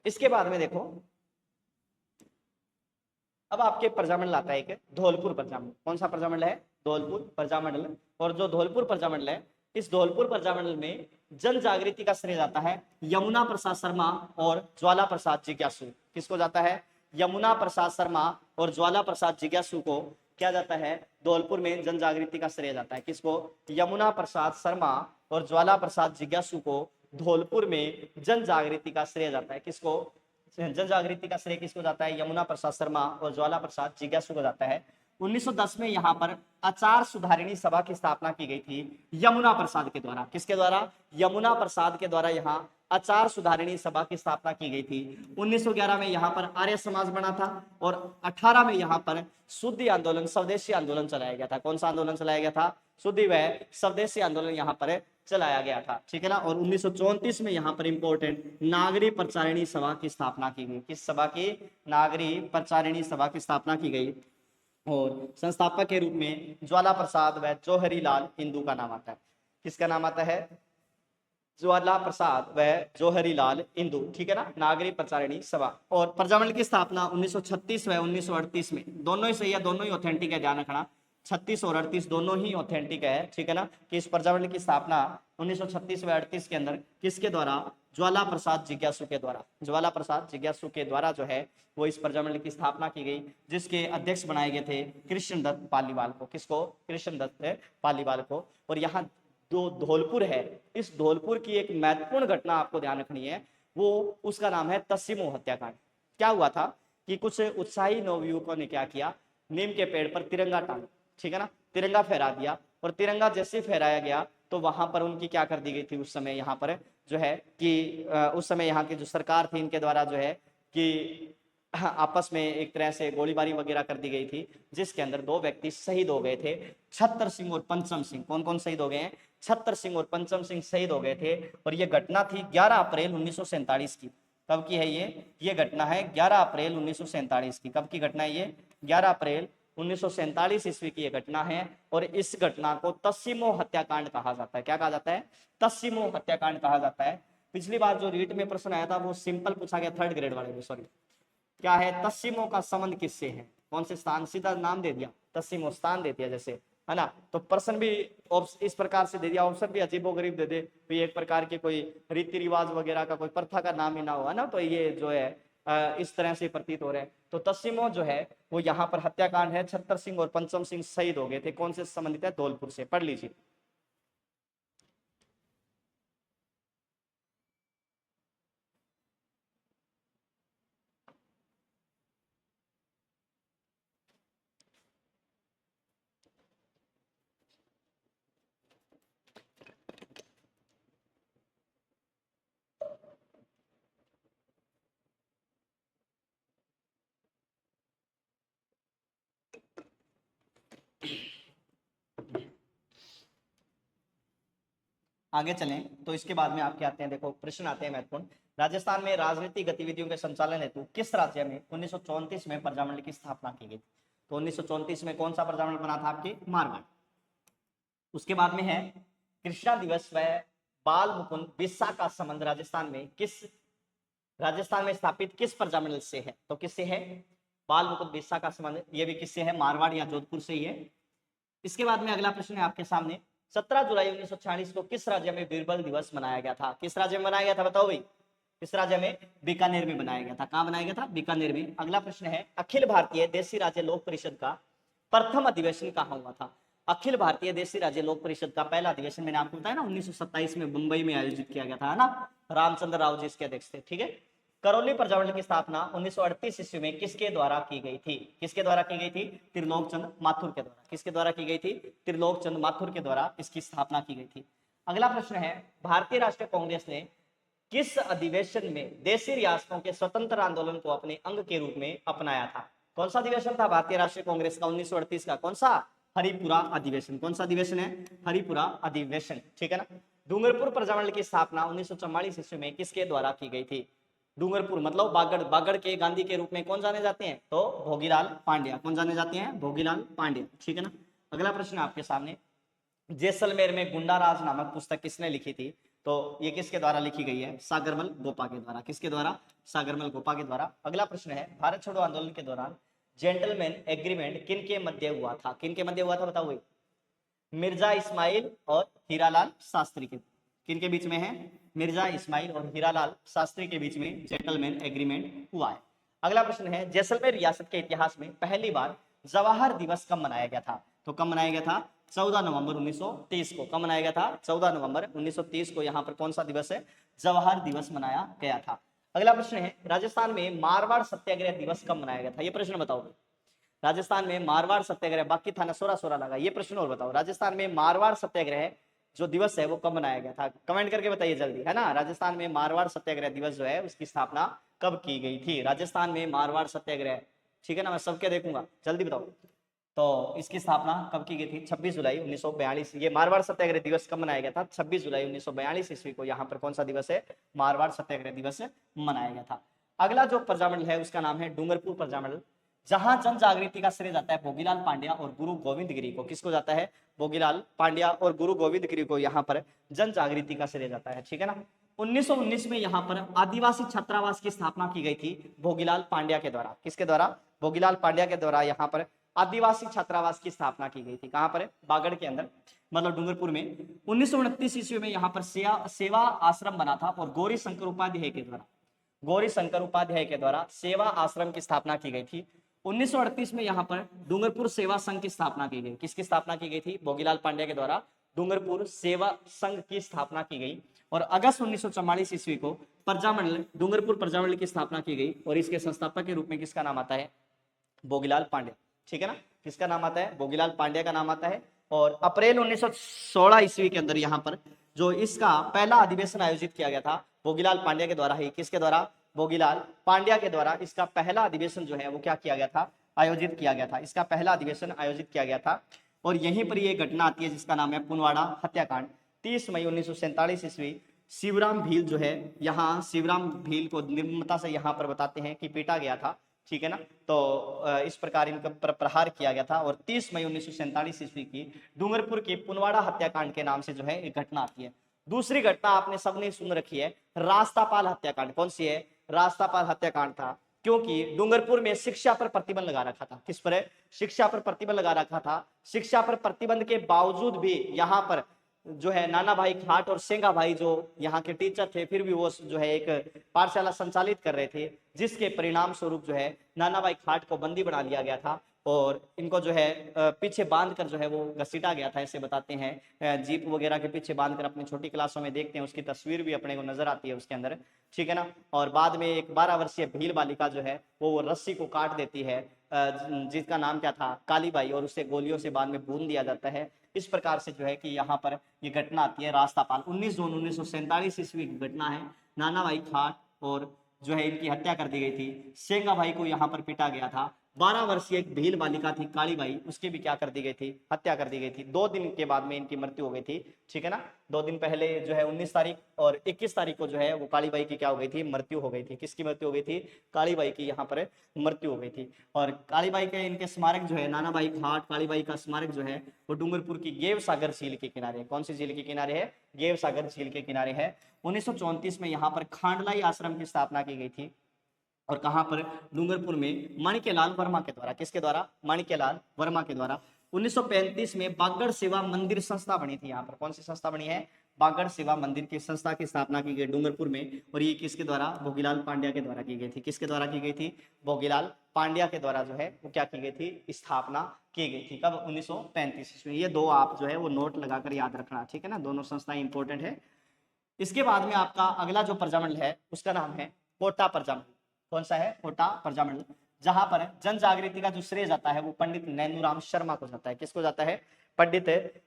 A: इसके बाद में देखो, अब आपके प्रजामंडल आता है एक धौलपुर प्रजामंडल। कौन सा प्रजामंडल है? धौलपुर प्रजामंडल। और जो धौलपुर प्रजामंडल है, इस धौलपुर प्रजामंडल में जन जागृति का श्रेय जाता है यमुना प्रसाद शर्मा और ज्वाला प्रसाद जिज्ञासु। किसको जाता है? यमुना प्रसाद शर्मा और ज्वाला प्रसाद जिज्ञासु को क्या जाता है? धौलपुर में जन जागृति का श्रेय जाता है। किसको? यमुना प्रसाद शर्मा और ज्वाला प्रसाद जिज्ञासु को धौलपुर में जन जागृति का श्रेय जाता है। किसको? जन जागृति का श्रेय किसको जाता है? यमुना प्रसाद शर्मा और ज्वाला प्रसाद जिज्ञासु को जाता है। 1910 में यहाँ पर आचार सुधारिणी सभा की स्थापना की गई थी यमुना प्रसाद के द्वारा। किसके द्वारा? यमुना प्रसाद के द्वारा यहाँ आचार सुधारिणी सभा की स्थापना की गई थी। 1911 में यहाँ पर आर्य समाज बना था और 18 में यहाँ पर शुद्धि आंदोलन, स्वदेशी आंदोलन चलाया गया था। कौन सा आंदोलन चलाया गया था? शुद्धि व स्वदेशी आंदोलन यहाँ पर चलाया गया था। ठीक है ना। और 1934 में यहाँ पर इंपॉर्टेंट नागरी प्रचारिणी सभा की स्थापना की गई। किस सभा की? नागरी प्रचारिणी सभा की स्थापना की गई। और संस्थापक के रूप में ज्वाला प्रसाद व जौहरी लाल हिंदू का नाम आता है। किसका नाम आता है? ज्वाला प्रसाद व जौहरी लाल हिंदू। ठीक है ना। नागरी प्रचारिणी सभा। और प्रजामंडल की स्थापना 1936 व 1938 में, दोनों ही सही है, दोनों ही ऑथेंटिक है, ध्यान रखना। 36 और 38 दोनों ही ऑथेंटिक है। ठीक है ना। कि इस प्रजामंडल की स्थापना 1936 व 38 के अंदर किसके द्वारा? ज्वाला प्रसाद जिज्ञासु के द्वारा। ज्वाला प्रसाद जिज्ञासु के द्वारा जो है वो इस प्रजामंडल की स्थापना की गई, जिसके अध्यक्ष बनाए गए थे कृष्णदत्त पालीवाल को। किसको? कृष्णदत्त पालीवाल को। और यहाँ जो धौलपुर है, इस धौलपुर की एक महत्वपूर्ण घटना आपको ध्यान रखनी है, वो उसका नाम है तस्सीमो हत्याकांड। क्या हुआ था कि कुछ उत्साही नवयुवकों ने क्या किया? नीम के पेड़ पर तिरंगा टांगा। ठीक है ना। तिरंगा फहरा दिया। और तिरंगा जैसे फहराया गया तो वहां पर उनकी क्या कर दी गई थी? उस समय यहाँ पर जो है कि उस समय यहाँ की जो सरकार थी, इनके द्वारा जो है कि आपस में एक तरह से गोलीबारी वगैरह कर दी गई थी, जिसके अंदर 2 व्यक्ति शहीद हो गए थे, छत्तर सिंह और पंचम सिंह। कौन कौन शहीद हो गए हैं? छत्तर सिंह और पंचम सिंह शहीद हो गए थे। और ये घटना थी 11 अप्रैल 1947 की। कब की है ये घटना है 11 अप्रैल 1947 की। कब की घटना है ये? 11 अप्रैल 1947 ईस्वी की ये घटना है। और इस घटना को तस्सीमो हत्याकांड कहा जाता है। क्या कहा जाता है? तस्सीमो हत्याकांड कहा जाता है। पिछली बार जो रीट में प्रश्न आया था वो सिंपल पूछा गया, 3rd ग्रेड वाले में, सॉरी। क्या है? तस्सीमो का संबंध किससे है? कौन से स्थान? सीधा नाम दे दिया, तस्सीमो स्थान दे दिया जैसे, है ना। तो प्रश्न भी इस प्रकार से दे दिया, ऑप्शन भी अजीबोगरीब दे दे, तो एक प्रकार के कोई रीति रिवाज वगैरह का कोई प्रथा का नाम ही ना हुआ ना, तो ये जो है इस तरह से प्रतीत हो रहे हैं। तो तस्सीमो जो है वो यहाँ पर हत्याकांड है। छत्तर सिंह और पंचम सिंह शहीद हो गए थे। कौन से संबंधित है? धौलपुर से। पढ़ लीजिए। आगे चलें तो इसके बाद में आपके आते हैं, देखो प्रश्न आते हैं महत्वपूर्ण। राजस्थान में राजनीतिक गतिविधियों के संचालन हेतु किस राज्य में 1934 में प्रजामंडल की स्थापना की गई? तो 1934 में कौन सा प्रजामंडल बना था? आपकी मारवाड़। उसके बाद में है कृष्णा दिवस व बाल मुकुंद बिस्सा का संबंध राजस्थान में स्थापित किस प्रजामंडल से है? तो किससे है? बाल मुकुंद बिस्सा का संबंध ये भी किससे है? मारवाड़ या जोधपुर से ही है। इसके बाद में अगला प्रश्न है आपके सामने, 17 जुलाई 1946 को किस राज्य में बीरबल दिवस मनाया गया था? किस राज्य में मनाया गया था? बताओ भाई। किस राज्य में? बीकानेर में बनाया गया था। कहां बनाया गया था? बीकानेर में। अगला प्रश्न है, अखिल भारतीय देशी राज्य लोक परिषद का प्रथम अधिवेशन कहां हुआ था? अखिल भारतीय देशी राज्य लोक परिषद का पहला अधिवेशन मैंने आपको बताया ना 1927 में मुंबई में आयोजित किया गया था, है ना? रामचंद्र राव जी इसके अध्यक्ष थे, ठीक है। करौली प्रजामंडल की स्थापना 1938 ईस्वी में किसके द्वारा की गई थी? किसके द्वारा की गई थी? त्रिलोक चंद माथुर के द्वारा। किसके द्वारा की गई थी? त्रिलोक चंद माथुर के द्वारा इसकी स्थापना की गई थी। अगला प्रश्न है, भारतीय राष्ट्रीय कांग्रेस ने किस अधिवेशन में देशी रियासतों के स्वतंत्र आंदोलन को अपने अंग के रूप में अपनाया था? कौन सा अधिवेशन था भारतीय राष्ट्रीय कांग्रेस का 1938 का? कौन सा? हरिपुरा अधिवेशन। कौन सा अधिवेशन है? हरिपुरा अधिवेशन, ठीक है ना। डूंगरपुर प्रजामंडल की स्थापना 1944 ईस्वी में किसके द्वारा की गई थी? डूंगरपुर मतलब बागड़, बागड़ के गांधी के रूप में कौन जाने जाते हैं? तो भोगीलाल पांड्या। कौन जाने जाते हैं? भोगीलाल पांड्या, ठीक है ना। अगला प्रश्न आपके सामने, जैसलमेर में गुंडाराज नामक पुस्तक किसने लिखी थी? तो ये किसके द्वारा लिखी गई है? सागरमल गोपा के द्वारा। किसके द्वारा? सागरमल गोपा के द्वारा। अगला प्रश्न है, भारत छोड़ो आंदोलन के दौरान जेंटलमैन एग्रीमेंट किन के मध्य हुआ था? किन के मध्य हुआ था बताओ भाई? मिर्जा इस्माइल और हीरालाल शास्त्री के। किन के बीच में है? मिर्जा इस्माइल और हीरालाल शास्त्री के बीच में जेंटलमैन एग्रीमेंट हुआ है। अगला प्रश्न है, जैसलमेर रियासत के इतिहास में पहली बार जवाहर दिवस कब मनाया गया था? तो कब मनाया गया था? 14 नवंबर 1930 को। कब मनाया गया था? 14 नवंबर 1930 को। यहाँ पर कौन सा दिवस है? जवाहर दिवस मनाया गया था। अगला प्रश्न है, राजस्थान में मारवाड़ सत्याग्रह दिवस कब मनाया गया था? ये प्रश्न बताओ। राजस्थान में मारवाड़ सत्याग्रह, बाकी था ना 16 लगा। ये प्रश्न और बताओ, राजस्थान में मारवाड़ सत्याग्रह जो दिवस है वो कब मनाया गया था? कमेंट करके बताइए जल्दी, है ना। राजस्थान में मारवाड़ सत्याग्रह दिवस जो है उसकी स्थापना कब की गई थी? राजस्थान में मारवाड़ सत्याग्रह, ठीक है ना। मैं सबके देखूंगा, जल्दी बताओ। तो इसकी स्थापना कब की गई थी? 26 जुलाई 1942। ये मारवाड़ सत्याग्रह दिवस कब मनाया गया था? 26 जुलाई 1942 ईस्वी को यहाँ पर कौन सा दिवस है? मारवाड़ सत्याग्रह दिवस मनाया गया था। अगला जो प्रजामंडल है उसका नाम है डूंगरपुर प्रजामंडल, जहां जन जागृति का श्रेय जाता है भोगीलाल पांड्या और गुरु गोविंद गिरी को। किसको जाता है? भोगीलाल पांड्या और गुरु गोविंद गिरी को यहाँ पर जन जागृति का श्रेय जाता है, ठीक है ना। 1919 में यहाँ पर आदिवासी छात्रावास की स्थापना की गई थी भोगीलाल पांड्या के द्वारा। किसके द्वारा? भोगीलाल पांड्या के द्वारा यहाँ पर आदिवासी छात्रावास की स्थापना की गई थी। कहां पर? बागड़ के अंदर, मतलब डूंगरपुर में। 1929 ईस्वी में यहाँ पर सेवा आश्रम बना था और गौरी शंकर उपाध्याय के द्वारा, गौरी शंकर उपाध्याय के द्वारा सेवा आश्रम की स्थापना की गई थी। 1938 में यहाँ पर डूंगरपुर सेवा संघ की स्थापना की गई। किसकी स्थापना की गई थी? भोगीलाल पांड्या के द्वारा डूंगरपुर सेवा संघ की स्थापना की गई। और अगस्त 1944 ईस्वी को प्रजामंडल, डूंगरपुर प्रजामंडल की स्थापना की गई और इसके संस्थापक के रूप में किसका नाम आता है? भोगीलाल पांड्या, ठीक है ना। किसका नाम आता है? भोगीलाल पांड्या का नाम आता है। और अप्रैल 1916 ईस्वी के अंदर यहाँ पर जो इसका पहला अधिवेशन आयोजित किया गया था भोगीलाल पांड्या के द्वारा ही। किसके द्वारा? भोगीलाल पांड्या के द्वारा इसका पहला अधिवेशन जो है वो क्या किया गया था? आयोजित किया गया था। इसका पहला अधिवेशन आयोजित किया गया था। और यहीं पर ये घटना आती है जिसका नाम है पुनवाड़ा हत्याकांड। 30 मई 1947 ईस्वी शिवराम भील जो है, यहाँ शिवराम भील को निर्ममता से यहाँ पर बताते हैं कि पीटा गया था, ठीक है ना। तो इस प्रकार इनका प्रहार किया गया था। और 30 मई 1947 ईस्वी की डूंगरपुर की पुनवाड़ा हत्याकांड के नाम से जो है एक घटना आती है। दूसरी घटना आपने सबने सुन रखी है, रास्तापाल हत्याकांड। कौन सी है? रास्तापाल हत्याकांड था, क्योंकि डूंगरपुर में शिक्षा पर प्रतिबंध लगा रखा था। किस पर? शिक्षा पर प्रतिबंध लगा रखा था। शिक्षा पर प्रतिबंध के बावजूद भी यहाँ पर जो है नाना भाई खाट और सेंगा भाई जो यहाँ के टीचर थे, फिर भी वो जो है एक पाठशाला संचालित कर रहे थे, जिसके परिणाम स्वरूप जो है नाना भाई खाट को बंदी बना लिया गया था और इनको जो है पीछे बांध कर जो है वो घसीटा गया था, ऐसे बताते हैं। जीप वगैरह के पीछे बांध कर, अपनी छोटी क्लासों में देखते हैं, उसकी तस्वीर भी अपने को नजर आती है उसके अंदर, ठीक है ना। और बाद में एक 12 वर्षीय भील बालिका जो है वो रस्सी को काट देती है, जिसका नाम क्या था? काली बाई, और उसे गोलियों से बाद में भून दिया जाता है। इस प्रकार से जो है कि यहाँ पर ये घटना आती है रास्तापाल। 19 जून 1947 ईस्वी की घटना है। नाना भाई खाट और जो है इनकी हत्या कर दी गई थी। सेंगा भाई को यहाँ पर पीटा गया था। 12 वर्षीय एक भील बालिका थी काली बाई, उसकी भी क्या कर दी गई थी? हत्या कर दी गई थी। 2 दिन के बाद में इनकी मृत्यु हो गई थी, ठीक है ना। 2 दिन पहले जो है 19 तारीख और 21 तारीख को जो है वो काली बाई की क्या हो गई थी? मृत्यु हो गई थी। किसकी मृत्यु हो गई थी? काली बाई की यहाँ पर मृत्यु हो गई थी। और काली बाई के इनके स्मारक जो है, नाना भाई खाट काली बाई का स्मारक जो है वो डूंगरपुर की गेव सागर झील के किनारे है। कौन सी झील के किनारे है? गेव सागर झील के किनारे है। 1934 में यहाँ पर खांडलाई आश्रम की स्थापना की गई थी। और कहां पर? डूंगरपुर में माणिक्यलाल वर्मा के द्वारा। किसके द्वारा? माणिक्यलाल वर्मा के द्वारा। 1935 में बागड़ सेवा मंदिर संस्था बनी थी। यहाँ पर कौन सी संस्था बनी है? बागड़ सेवा मंदिर की संस्था की स्थापना की गई डूंगरपुर में, और ये किसके द्वारा? भोगीलाल पांड्या के द्वारा की गई थी। किसके द्वारा की गई थी? भोगीलाल पांड्या के द्वारा जो है वो क्या की गई थी? स्थापना की गई थी। कब? 1935 ईस्वी में। ये दो आप जो है वो नोट लगाकर याद रखना, ठीक है ना, दोनों संस्थाएं इंपॉर्टेंट है। इसके बाद में आपका अगला जो प्रजामंडल है उसका नाम है कोटा प्रजामंडल। कौन सा है? कोटा प्रजामंडल, जहां पर जन जागृति का जो श्रेय जाता है वो पंडित नैनूराम शर्मा को जाता है। किसको जाता है? पंडित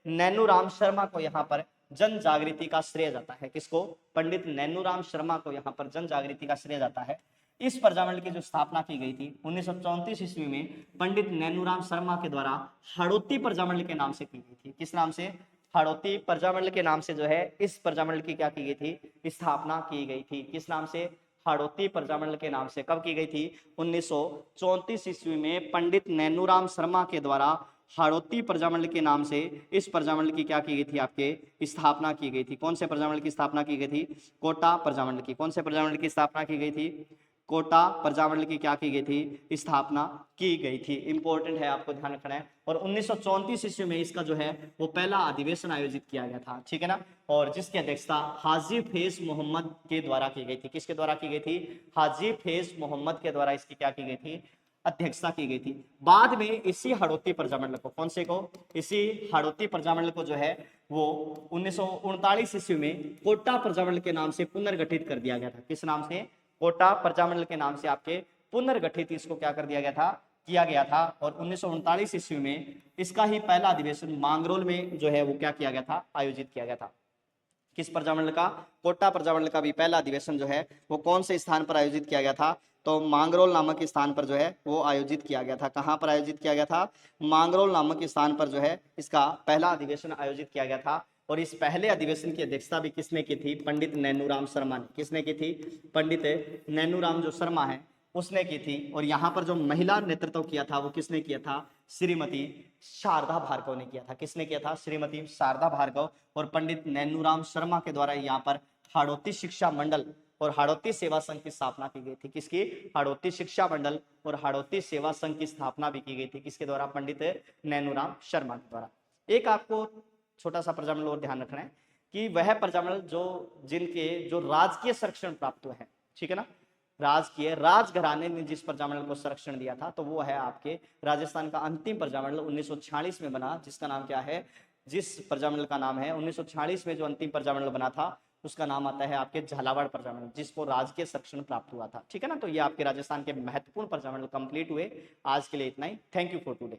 A: नैनूराम शर्मा को यहाँ पर जन जागृति का श्रेय जाता है। किसको? पंडित नैनूराम शर्मा को यहाँ पर जन जागृति का श्रेय जाता है। इस प्रजामंडल की जो स्थापना की गई थी 1934 ईस्वी में पंडित नैनूराम शर्मा के द्वारा हाड़ौती प्रजामंडल के नाम से की गई थी। किस नाम से? हाड़ौती प्रजामंडल के नाम से जो है इस प्रजामंडल की क्या की गई थी? स्थापना की गई थी। किस नाम से? हाड़ौती प्रजामंडल के नाम से। कब की गई थी? 1934 ईस्वी में पंडित नैनूराम शर्मा के द्वारा हाड़ौती प्रजामंडल के नाम से इस प्रजामंडल की क्या की गई थी? आपके स्थापना की गई थी। कौन से प्रजामंडल की स्थापना की गई थी? कोटा प्रजामंडल की। कौन से प्रजामंडल की स्थापना की गई थी? कोटा प्रजामंडल की क्या की गई थी? स्थापना की गई थी। इंपॉर्टेंट है, आपको ध्यान रखना है। और 1934 ईस्वी में इसका जो है वो पहला अधिवेशन आयोजित किया गया था, ठीक है ना, और जिसकी अध्यक्षता हाजी फैज मोहम्मद के द्वारा की गई थी। किसके द्वारा की गई थी? हाजी फैज मोहम्मद के द्वारा इसकी क्या की गई थी? अध्यक्षता की गई थी। बाद में इसी हाड़ौती प्रजामंडल को, कौन से को? इसी हाड़ौती प्रजामंडल को जो है वो 1939 ईस्वी में कोटा प्रजामंडल के नाम से पुनर्गठित कर दिया गया था। किस नाम से? कोटा प्रजामंडल के नाम से आपके पुनर्गठित इसको क्या कर दिया गया था? किया गया था। और 1939 ईस्वी में इसका ही पहला अधिवेशन मांगरोल में जो है वो क्या किया गया था? आयोजित किया गया था। किस प्रजामंडल का? कोटा प्रजामंडल का भी पहला अधिवेशन जो है वो कौन से स्थान पर आयोजित किया गया था? तो मांगरोल नामक स्थान पर जो है वो आयोजित किया गया था। कहां पर आयोजित किया गया था? मांगरोल नामक स्थान पर जो है इसका पहला अधिवेशन आयोजित किया गया था। और इस पहले अधिवेशन की अध्यक्षता भी किसने की थी? पंडित नैनूराम शर्मा ने। किसने की थी? पंडित नैनूराम जो शर्मा है उसने की थी। और यहाँ पर जो महिला नेतृत्व किया था वो किसने किया था? श्रीमती शारदा भार्गव ने किया था। किसने किया था? श्रीमती शारदा भार्गव। और पंडित नैनूराम शर्मा के द्वारा यहाँ पर हाड़ौती शिक्षा मंडल और हाड़ौती सेवा संघ की स्थापना की गई थी। किसकी? हाड़ौती शिक्षा मंडल और हाड़ौती सेवा संघ की स्थापना भी की गई थी। किसके द्वारा? पंडित नैनूराम शर्मा के द्वारा। एक आपको छोटा सा प्रजामंडल और ध्यान रखना है कि वह प्रजामंडल जो जिनके जो राजकीय संरक्षण प्राप्त हुए हैं, ठीक है ना, राजकीय राजघराने ने जिस प्रजामंडल को संरक्षण दिया था तो वो है आपके राजस्थान का अंतिम प्रजामंडल 1946 में बना, जिसका नाम क्या है? जिस प्रजामंडल का नाम है 1946 में जो अंतिम प्रजामंडल बना था उसका नाम आता है आपके झालावाड़ प्रजामंडल, जिसको राजकीय संरक्षण प्राप्त हुआ था, ठीक है ना। तो ये आपके राजस्थान के महत्वपूर्ण प्रजामंडल कंप्लीट हुए। आज के लिए इतना ही। Thank you for today.